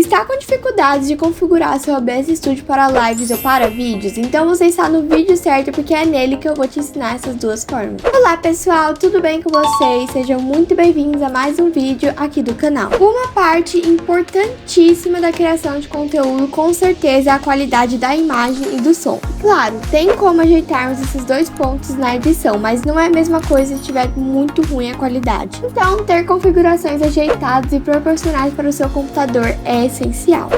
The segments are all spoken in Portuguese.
Está com dificuldades de configurar seu OBS Studio para lives ou para vídeos? Então você está no vídeo certo, porque é nele que eu vou te ensinar essas duas formas. Olá pessoal, tudo bem com vocês? Sejam muito bem-vindos a mais um vídeo aqui do canal. Uma parte importantíssima da criação de conteúdo com certeza é a qualidade da imagem e do som. Claro, tem como ajeitarmos esses dois pontos na edição, mas não é a mesma coisa se estiver muito ruim a qualidade. Então, ter configurações ajeitadas e proporcionais para o seu computador é essencial.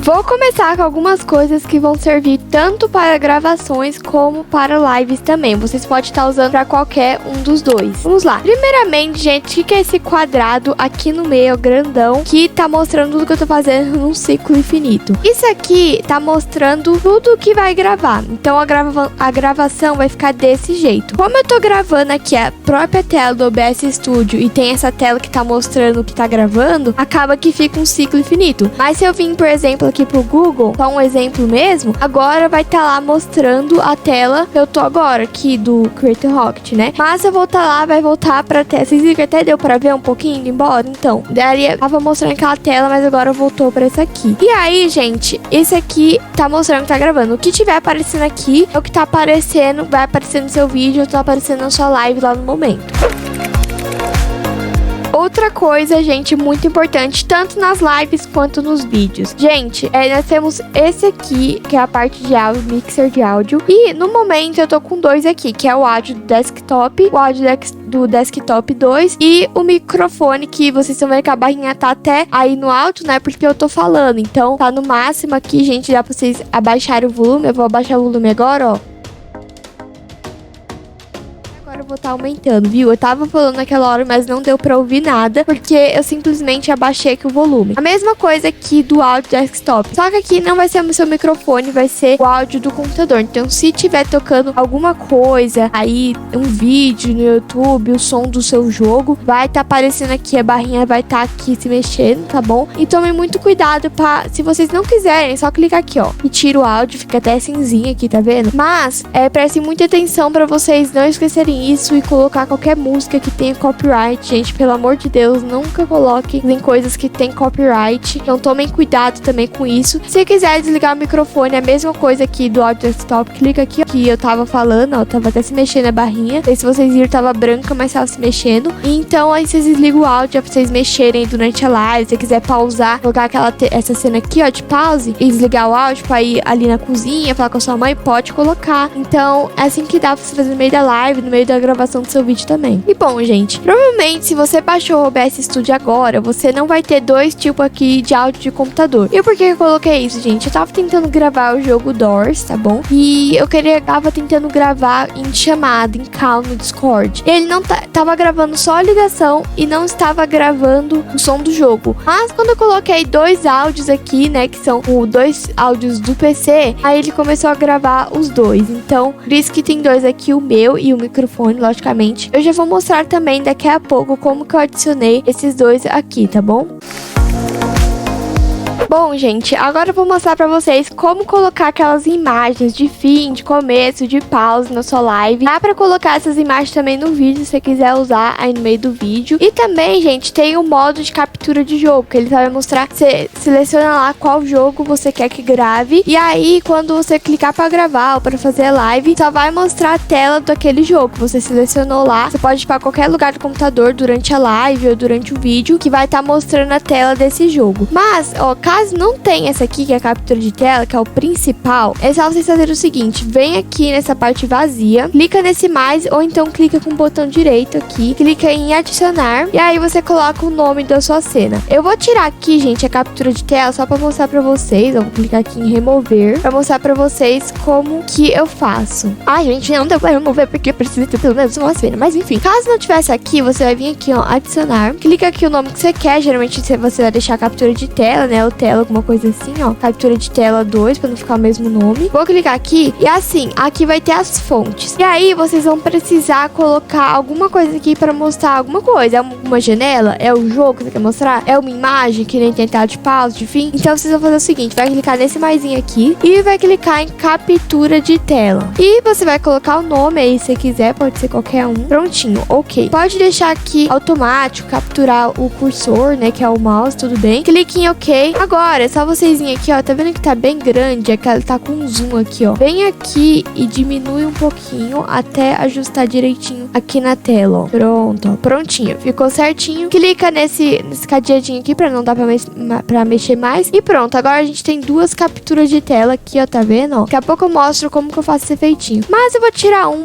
Vou começar com algumas coisas que vão servir tanto para gravações como para lives também. Vocês podem estar usando para qualquer um dos dois. Vamos lá. Primeiramente, gente, o que é esse quadrado aqui no meio, grandão, que tá mostrando tudo que eu tô fazendo num ciclo infinito? Isso aqui tá mostrando tudo que vai gravar. Então, a gravação vai ficar desse jeito. Como eu tô gravando aqui a própria tela do OBS Studio e tem essa tela que tá mostrando o que tá gravando, acaba que fica um ciclo infinito. Mas se eu vim, por exemplo, aqui pro Google, só um exemplo mesmo, agora vai estar lá mostrando a tela que eu tô agora, aqui do Creator Rocket, né? Mas eu voltar lá, vai voltar pra tela. Vocês viram que até deu pra ver um pouquinho indo embora? Então, daí tava mostrando aquela tela, mas agora voltou pra essa aqui. E aí, gente, esse aqui tá mostrando que tá gravando. O que tiver aparecendo aqui é o que tá aparecendo, vai aparecer no seu vídeo, ou tá aparecendo na sua live lá no momento. Outra coisa, gente, muito importante, tanto nas lives quanto nos vídeos. Gente, nós temos esse aqui, que é a parte de áudio, mixer de áudio. E no momento eu tô com dois aqui, que é o áudio do desktop, o áudio do desktop 2 e o microfone, que vocês estão vendo que a barrinha tá até aí no alto, né? Porque eu tô falando. Então, tá no máximo aqui, gente, dá pra vocês abaixarem o volume. Eu vou abaixar o volume agora, ó. Eu vou estar aumentando, viu? Eu tava falando naquela hora, mas não deu pra ouvir nada, porque eu simplesmente abaixei aqui o volume. A mesma coisa aqui do áudio desktop, só que aqui não vai ser o seu microfone, vai ser o áudio do computador. Então, se tiver tocando alguma coisa, aí um vídeo no YouTube, o som do seu jogo, vai estar aparecendo aqui, a barrinha vai estar aqui se mexendo, tá bom? E tomem muito cuidado se vocês não quiserem, é só clicar aqui, ó, e tira o áudio, fica até cinzinha aqui, tá vendo? Mas, prestem muita atenção pra vocês não esquecerem isso e colocar qualquer música que tenha copyright. Gente, pelo amor de Deus, nunca coloquem em coisas que tem copyright. Então tomem cuidado também com isso. Se quiser desligar o microfone, é a mesma coisa aqui do áudio desktop, clica aqui, ó, que eu tava falando, ó, tava até se mexendo a barrinha. Não sei se vocês viram, tava branca, mas tava se mexendo. E então aí vocês desligam o áudio, é pra vocês mexerem durante a live. Se você quiser pausar, colocar essa cena aqui, ó, de pause e desligar o áudio pra ir ali na cozinha, falar com a sua mãe, pode colocar. Então é assim que dá pra você fazer no meio da live, no meio da gravação do seu vídeo também. E bom, gente, provavelmente se você baixou o OBS Studio agora, você não vai ter dois tipos aqui de áudio de computador. E por que eu coloquei isso, gente? Eu tava tentando gravar o jogo Doors, tá bom? E eu tava tentando gravar em chamada, em call no Discord. Ele não tava gravando só a ligação e não estava gravando o som do jogo. Mas quando eu coloquei dois áudios aqui, né, que são dois áudios do PC, aí ele começou a gravar os dois. Então, por isso que tem dois aqui, o meu e o microfone, logicamente. Eu já vou mostrar também daqui a pouco como que eu adicionei esses dois aqui, tá bom? Bom, gente, agora eu vou mostrar pra vocês como colocar aquelas imagens de fim, de começo, de pause na sua live. Dá pra colocar essas imagens também no vídeo, se você quiser usar aí no meio do vídeo. E também, gente, tem o modo de captura de jogo, que ele vai mostrar, você seleciona lá qual jogo você quer que grave. E aí, quando você clicar pra gravar ou pra fazer a live, só vai mostrar a tela daquele jogo que você selecionou lá. Você pode ir pra qualquer lugar do computador durante a live ou durante o vídeo, que vai estar mostrando a tela desse jogo. Mas, ó, caso não tenha essa aqui, que é a captura de tela, que é o principal, é só vocês fazerem o seguinte: vem aqui nessa parte vazia, clica nesse mais, ou então clica com o botão direito aqui, clica em adicionar, e aí você coloca o nome da sua cena. Eu vou tirar aqui, gente, a captura de tela, só pra mostrar pra vocês. Eu vou clicar aqui em remover, pra mostrar pra vocês como que eu faço. Ai, gente, não deu pra remover, porque precisa ter pelo menos uma cena, mas enfim. Caso não tivesse aqui, você vai vir aqui, ó, adicionar, clica aqui o nome que você quer. Geralmente você vai deixar a captura de tela, né, o tela, alguma coisa assim, ó. Captura de tela 2, pra não ficar o mesmo nome. Vou clicar aqui e assim, aqui vai ter as fontes. E aí, vocês vão precisar colocar alguma coisa aqui pra mostrar alguma coisa. É uma janela? É o jogo que você quer mostrar? É uma imagem que nem tem tela de pause, enfim? Então, vocês vão fazer o seguinte, vai clicar nesse maisinho aqui e vai clicar em captura de tela. E você vai colocar o nome aí, se quiser, pode ser qualquer um. Prontinho, ok. Pode deixar aqui automático, capturar o cursor, né, que é o mouse, tudo bem. Clique em ok. Agora, é só vocês virem aqui, ó, tá vendo que tá bem grande? É que ela tá com um zoom aqui, ó. Vem aqui e diminui um pouquinho até ajustar direitinho aqui na tela, ó. Pronto, ó, prontinho. Ficou certinho. Clica nesse cadeadinho aqui pra não dar pra mexer mais. E pronto, agora a gente tem duas capturas de tela aqui, ó, tá vendo? Ó? Daqui a pouco eu mostro como que eu faço esse efeitinho. Mas eu vou tirar um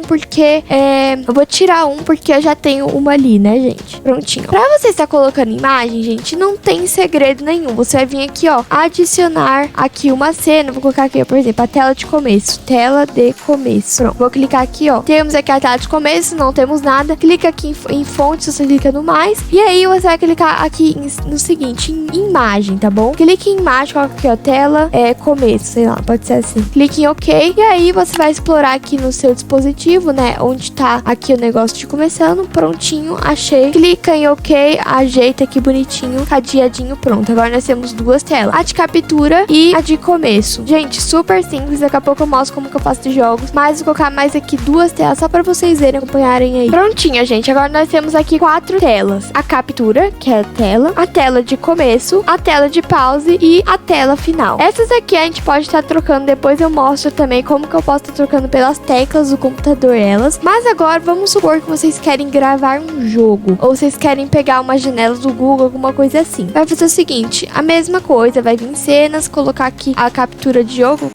porque eu já tenho uma ali, né, gente? Prontinho. Pra você estar colocando imagem, gente, não tem segredo nenhum. Você vai vir aqui, ó, adicionar aqui uma cena. Vou colocar aqui, por exemplo, a tela de começo. Tela de começo. Pronto. Vou clicar aqui, ó. Temos aqui a tela de começo, não temos nada. Clica aqui em fontes, você clica no mais. E aí você vai clicar aqui no seguinte, em imagem, tá bom? Clique em imagem, coloca aqui, ó, tela começo, sei lá, pode ser assim. Clique em ok. E aí você vai explorar aqui no seu dispositivo, né, onde tá aqui o negócio de começando. Prontinho, achei. Clica em ok, ajeita aqui bonitinho, cadeadinho, pronto. Agora nós temos duas telas. A de captura e a de começo. Gente, super simples. Daqui a pouco eu mostro como que eu faço de jogos. Mas vou colocar mais aqui duas telas só pra vocês verem, acompanharem aí. Prontinho, gente. Agora nós temos aqui 4 telas. A captura, que é a tela de começo, a tela de pause e a tela final. Essas aqui a gente pode estar trocando. Depois eu mostro também como que eu posso estar trocando pelas teclas do computador elas. Mas agora vamos supor que vocês querem gravar um jogo. Ou vocês querem pegar uma janela do Google, alguma coisa assim. Vai fazer o seguinte, a mesma coisa. Vai vir em cenas, colocar aqui a captura de jogo.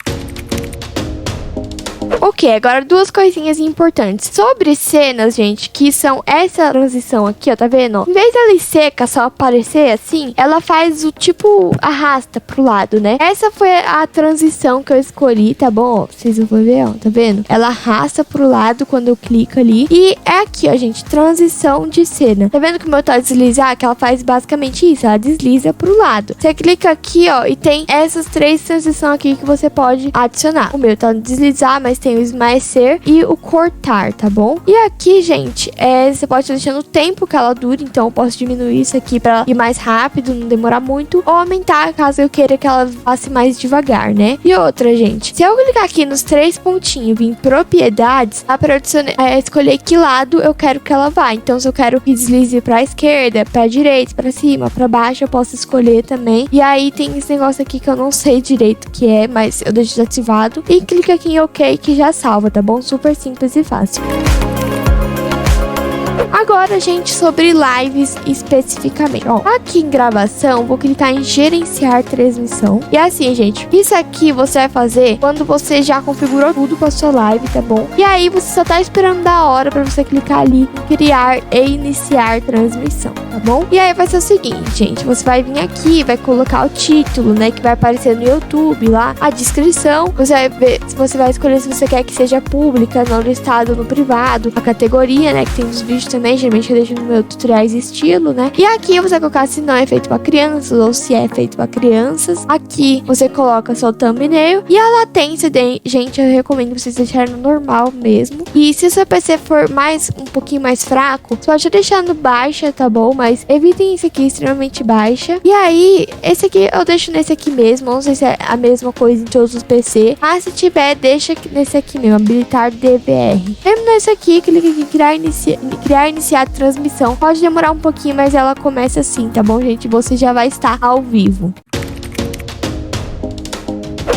Ok, agora duas coisinhas importantes. Sobre cenas, gente, que são essa transição aqui, ó, tá vendo? Em vez dela ir seca, só aparecer assim, ela faz o tipo, arrasta pro lado, né? Essa foi a transição que eu escolhi, tá bom? Vocês vão ver, ó, tá vendo? Ela arrasta pro lado quando eu clico ali. E é aqui, ó, gente, transição de cena. Tá vendo que o meu tá deslizar? Que ela faz basicamente isso, ela desliza pro lado. Você clica aqui, ó, e tem essas 3 transições aqui que você pode adicionar. O meu tá deslizar, mas tem o esmaecer e o cortar, tá bom? E aqui, gente, você pode estar deixando o tempo que ela dure, então eu posso diminuir isso aqui pra ir mais rápido, não demorar muito, ou aumentar caso eu queira que ela passe mais devagar, né? E outra, gente, se eu clicar aqui nos 3 pontinhos, vir em propriedades, dá pra escolher que lado eu quero que ela vá. Então, se eu quero que deslize pra esquerda, pra direita, pra cima, pra baixo, eu posso escolher também. E aí tem esse negócio aqui que eu não sei direito o que é, mas eu deixo desativado. E clica aqui em ok, que já salva, tá bom? Super simples e fácil. Agora, gente, sobre lives especificamente. Ó, aqui em gravação, vou clicar em gerenciar transmissão. E assim, gente, isso aqui você vai fazer quando você já configurou tudo com a sua live, tá bom? E aí você só tá esperando da hora pra você clicar ali em criar e iniciar transmissão, tá bom? E aí vai ser o seguinte, gente, você vai vir aqui, vai colocar o título, né, que vai aparecer no YouTube lá, a descrição. Você vai ver, você vai escolher se você quer que seja pública, não listado no privado, a categoria, né, que tem os vídeos também. Geralmente eu deixo no meu tutoriais estilo, né? E aqui você vai colocar se não é feito para crianças ou se é feito para crianças. Aqui você coloca só o thumbnail. E a latência, gente, eu recomendo vocês deixarem no normal mesmo. E se o seu PC for um pouquinho mais fraco, você pode deixar no baixa, tá bom? Mas evitem esse aqui extremamente baixa. E aí, esse aqui eu deixo nesse aqui mesmo. Não sei se é a mesma coisa em todos os PC. Mas se tiver, deixa nesse aqui mesmo, habilitar DVR. Terminou esse aqui, clica aqui em criar iniciar a transmissão. Pode demorar um pouquinho, mas ela começa assim, tá bom, gente? Você já vai estar ao vivo.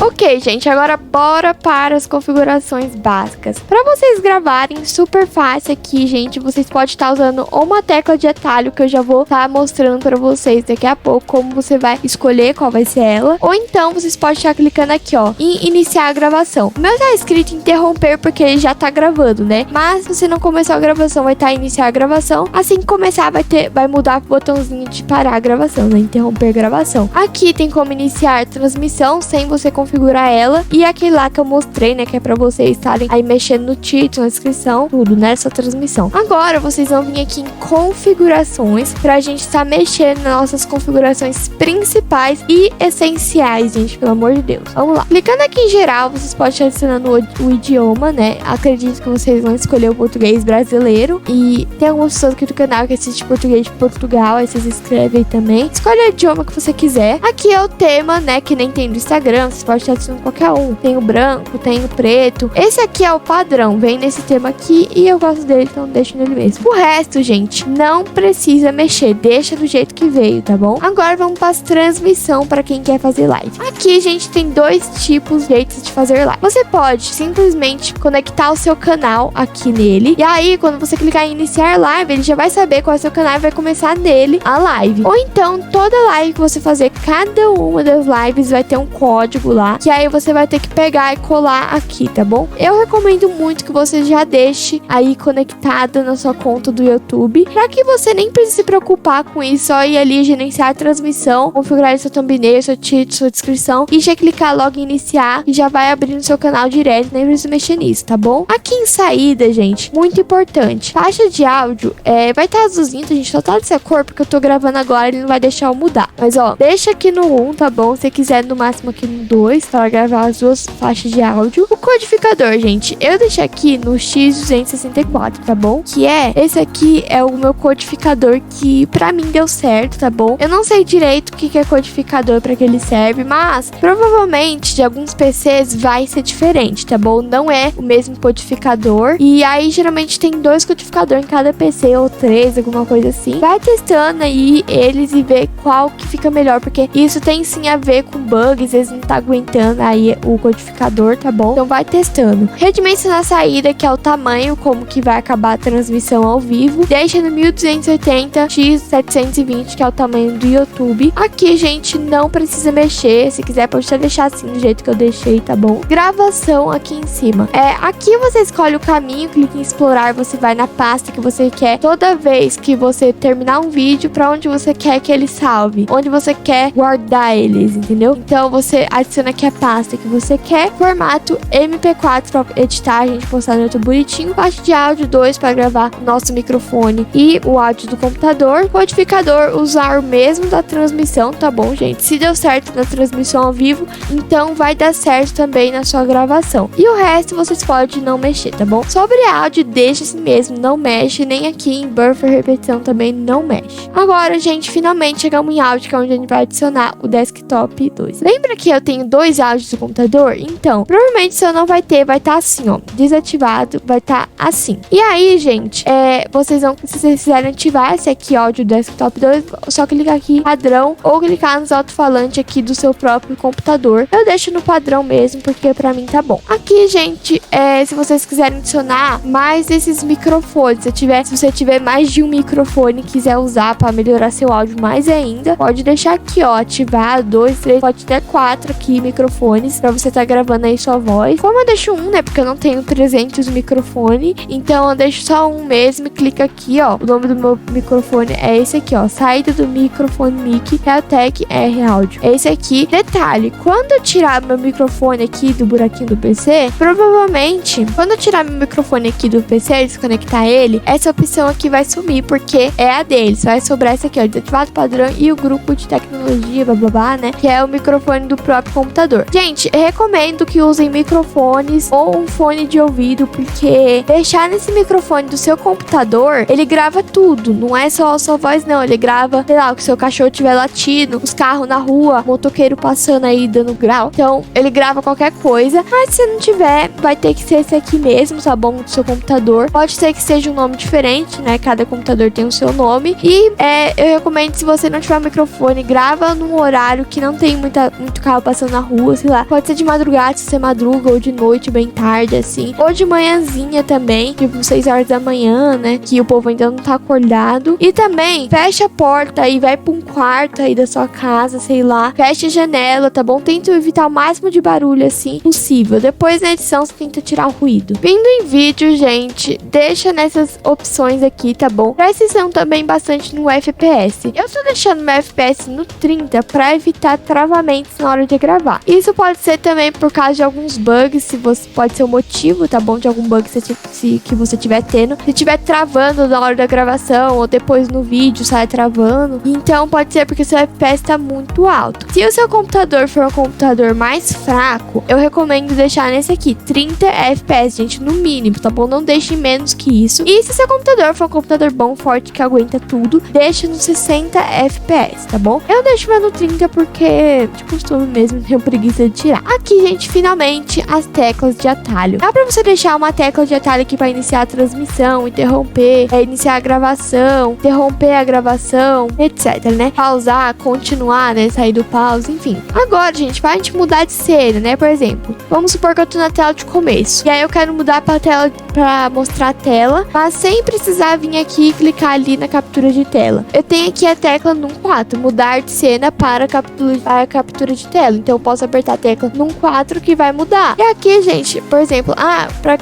Ok, gente, agora bora para as configurações básicas. Para vocês gravarem super fácil aqui, gente, vocês podem estar usando uma tecla de atalho que eu já vou estar mostrando para vocês daqui a pouco como você vai escolher qual vai ser ela. Ou então vocês podem estar clicando aqui, ó, em iniciar a gravação. O meu tá escrito interromper porque ele já tá gravando, né? Mas se você não começou a gravação, vai estar iniciar a gravação. Assim que começar, vai mudar o botãozinho de parar a gravação, né? Interromper gravação. Aqui tem como iniciar transmissão sem você configurar configurar ela. E aquele lá que eu mostrei, né, que é pra vocês estarem aí mexendo no título, na descrição, tudo nessa transmissão. Agora vocês vão vir aqui em configurações pra gente estar mexendo nas nossas configurações principais e essenciais, gente, pelo amor de Deus. Vamos lá. Clicando aqui em geral, vocês podem estar adicionando o idioma, né? Acredito que vocês vão escolher o português brasileiro. E tem algumas pessoas aqui do canal que assistem português de Portugal, aí vocês escrevem aí também. Escolhe o idioma que você quiser. Aqui é o tema, né, que nem tem do Instagram, vocês podem estar adicionando qualquer um. Tem o branco, tem o preto. Esse aqui é o padrão, vem nesse tema aqui e eu gosto dele, então deixo nele mesmo. O resto, gente, não precisa mexer, deixa do jeito que veio, tá bom? Agora vamos para as transmissão para quem quer fazer live. Aqui, gente, tem dois tipos de jeitos de fazer live. Você pode simplesmente conectar o seu canal aqui nele, e aí quando você clicar em iniciar live, ele já vai saber qual é o seu canal e vai começar nele a live. Ou então, toda live que você fazer, cada uma das lives vai ter um código lá, que aí você vai ter que pegar e colar aqui, tá bom? Eu recomendo muito que você já deixe aí conectada na sua conta do YouTube, para que você nem precise se preocupar com isso, só ir ali gerenciar a transmissão, configurar seu thumbnail, seu título, sua descrição e já clicar logo em iniciar e já vai abrir no seu canal direto, nem precisa mexer nisso, tá bom? Aqui em saída, gente, muito importante, faixa de áudio vai estar azulzinho, a gente só tá dessa cor porque eu tô gravando agora, ele não vai deixar eu mudar, mas ó, deixa aqui no 1, tá bom? Se quiser no máximo aqui no 2 para gravar as duas faixas de áudio. O codificador, gente, eu deixei aqui no X264, tá bom? Que esse aqui é o meu codificador que pra mim deu certo, tá bom? Eu não sei direito o que é codificador, pra que ele serve, mas provavelmente de alguns PCs vai ser diferente, tá bom? Não é o mesmo codificador, e aí geralmente tem 2 codificadores em cada PC ou 3, alguma coisa assim. Vai testando aí eles e ver qual que fica melhor, porque isso tem sim a ver com bugs, eles não tá aguentando aí o codificador, tá bom? Então vai testando. Redimensionar a saída, que é o tamanho, como que vai acabar a transmissão ao vivo. Deixa no 1280 x 720, que é o tamanho do YouTube. Aqui, gente, não precisa mexer. Se quiser, pode até deixar assim, do jeito que eu deixei, tá bom? Gravação aqui em cima. Aqui você escolhe o caminho, clica em explorar, você vai na pasta que você quer. Toda vez que você terminar um vídeo, pra onde você quer que ele salve, onde você quer guardar eles, entendeu? Então você adiciona aqui a pasta que você quer, formato MP4 pra editar, a gente postar no YouTube bonitinho, faixa de áudio 2 para gravar o nosso microfone e o áudio do computador, codificador, usar o mesmo da transmissão, tá bom, gente? Se deu certo na transmissão ao vivo, então vai dar certo também na sua gravação. E o resto vocês podem não mexer, tá bom? Sobre áudio, deixa assim mesmo, não mexe, nem aqui em buffer, repetição também não mexe. Agora, gente, finalmente chegamos em áudio, que é onde a gente vai adicionar o desktop 2. Lembra que eu tenho 2 áudios do computador? Então, provavelmente se eu não vai ter, vai estar assim, ó, desativado, vai estar assim. E aí, gente, vocês vão, se vocês quiserem ativar esse aqui, áudio desktop 2, só clicar aqui padrão ou clicar nos alto-falantes aqui do seu próprio computador. Eu deixo no padrão mesmo, porque pra mim tá bom. Aqui, gente, se vocês quiserem adicionar mais esses microfones, se você tiver mais de um microfone e quiser usar pra melhorar seu áudio mais ainda, pode deixar aqui, ó, ativar 2, 3, pode ter 4 aqui microfones pra você tá gravando aí sua voz. Como eu deixo um, né, porque eu não tenho 300 microfone, então eu deixo só um mesmo e clica aqui, ó, o nome do meu microfone é esse aqui, ó, saída do microfone mic, Realtek R áudio, é esse aqui. Detalhe, quando eu tirar meu microfone aqui do buraquinho do PC, provavelmente, quando eu tirar meu microfone aqui do PC e desconectar ele, essa opção aqui vai sumir, porque é a deles, vai sobrar essa aqui, ó, desativado padrão e o grupo de tecnologia, blá blá blá, né, que é o microfone do próprio computador. Gente, eu recomendo que usem microfones ou um fone de ouvido, porque deixar nesse microfone do seu computador, ele grava tudo, não é só a sua voz, não, ele grava, sei lá, o que seu cachorro estiver latindo, os carros na rua, motoqueiro passando aí dando grau, então ele grava qualquer coisa, mas se não tiver, vai ter que ser esse aqui mesmo, tá bom, do seu computador. Pode ser que seja um nome diferente, né, cada computador tem o seu nome, e eu recomendo, se você não tiver um microfone, grava num horário que não tem muito carro passando na rua, sei lá, pode ser de madrugada, se você madruga, ou de noite, bem tarde, assim, ou de manhãzinha também, tipo 6 horas da manhã, né, que o povo ainda não tá acordado. E também, fecha a porta e vai pra um quarto aí da sua casa, sei lá, fecha a janela, tá bom? Tenta evitar o máximo de barulho, assim, possível. Depois, na edição, você tenta tirar o ruído. Vindo em vídeo, gente, deixa nessas opções aqui, tá bom? Presta atenção também bastante no FPS. Eu tô deixando meu FPS no 30 pra evitar travamentos na hora de gravar. Isso pode ser também por causa de alguns bugs, pode ser o motivo, tá bom? De algum bug que você tiver tendo. Se tiver travando na hora da gravação ou depois no vídeo sai travando. Então pode ser porque o seu FPS tá muito alto. Se o seu computador for um computador mais fraco, eu recomendo deixar nesse aqui, 30 FPS, gente, no mínimo, tá bom? Não deixe menos que isso. E se seu computador for um computador bom, forte, que aguenta tudo, deixa no 60 FPS, tá bom? Eu deixo mais no 30 porque, de costume mesmo, tenho preguiça de tirar. Aqui, gente, finalmente, as teclas de atalho. Dá pra você deixar uma tecla de atalho aqui pra iniciar a transmissão, interromper, iniciar a gravação, interromper a gravação, etc, né? Pausar, continuar, né? Sair do pause, enfim. Agora, gente, pra gente mudar de cena, né? Por exemplo, vamos supor que eu tô na tela de começo. E aí eu quero mudar pra tela, pra mostrar a tela, mas sem precisar vir aqui e clicar ali na captura de tela. Eu tenho aqui a tecla num 4, mudar de cena para captura de tela. Então eu posso apertar a tecla num 4 que vai mudar. E aqui, gente, por exemplo,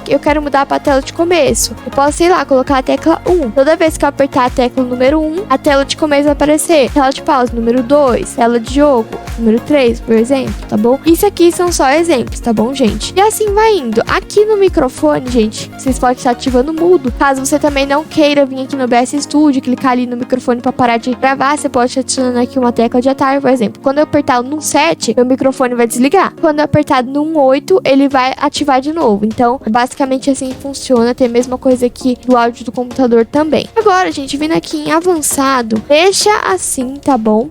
eu quero mudar pra tela de começo. Eu posso, sei lá, colocar a tecla 1. Toda vez que eu apertar a tecla número 1, a tela de começo vai aparecer. Tela de pausa, número 2. Tela de jogo, número 3, por exemplo, tá bom? Isso aqui são só exemplos, tá bom, gente? E assim vai indo. Aqui no microfone, gente, vocês podem estar ativando o mudo. Caso você também não queira vir aqui no OBS Studio, clicar ali no microfone para parar de gravar, você pode estar adicionando aqui uma tecla de atalho, por exemplo. Quando eu apertar no 7, meu microfone vai desligar. Quando eu apertar no 8, ele vai ativar de novo. Então, basicamente assim funciona. Tem a mesma coisa aqui do áudio do computador também. Agora, gente, vindo aqui em avançado, deixa assim, tá bom?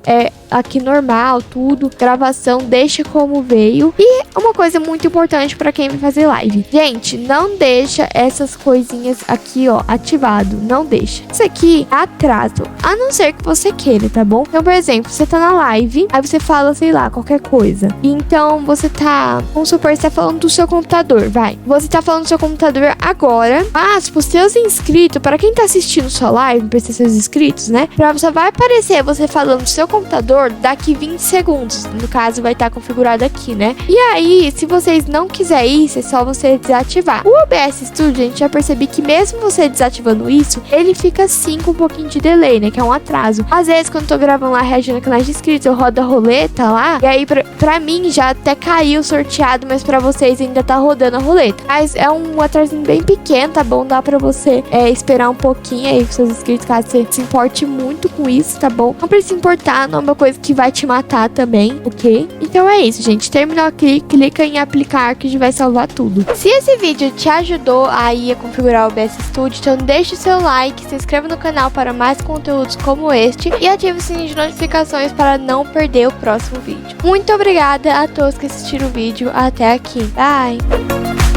Aqui normal, tudo, gravação, deixa como veio. E uma coisa muito importante para quem vai fazer live. Gente, não deixa essas coisinhas aqui, ó, ativado. Não deixa. Isso aqui é atraso, a não ser que você queira, tá bom? Então, por exemplo, você tá na live, aí você fala, sei lá, qualquer coisa. Então, você tá, vamos supor, você tá falando do seu computador, vai. Você tá falando do seu computador agora, mas pros seus inscritos, para quem tá assistindo sua live, pra ser seus inscritos, né? Só vai aparecer você falando do seu computador daqui 20 segundos. No caso, vai estar configurado aqui, né? E aí, se vocês não quiserem isso, é só você desativar. O OBS Studio, a gente já percebi que mesmo você desativando isso, ele fica assim com um pouquinho de delay, né? Que é um atraso. Às vezes, quando eu tô gravando lá, reagindo a canais de inscritos, eu rodo a roleta lá, e aí, pra mim, já até caiu sorteado, mas pra vocês ainda tá rodando a roleta. Mas é um atrasinho bem pequeno, tá bom? Dá pra você esperar um pouquinho aí com seus inscritos, caso você se importe muito com isso, tá bom? Não precisa se importar, não é uma coisa que vai te matar também, ok? Então é isso, gente. Terminou aqui, clica em aplicar que vai salvar tudo. Se esse vídeo te ajudou aí a configurar o OBS Studio, então deixe seu like, se inscreva no canal para mais conteúdos como este e ative o sininho de notificações para não perder o próximo vídeo. Muito obrigada a todos que assistiram o vídeo até aqui. Bye!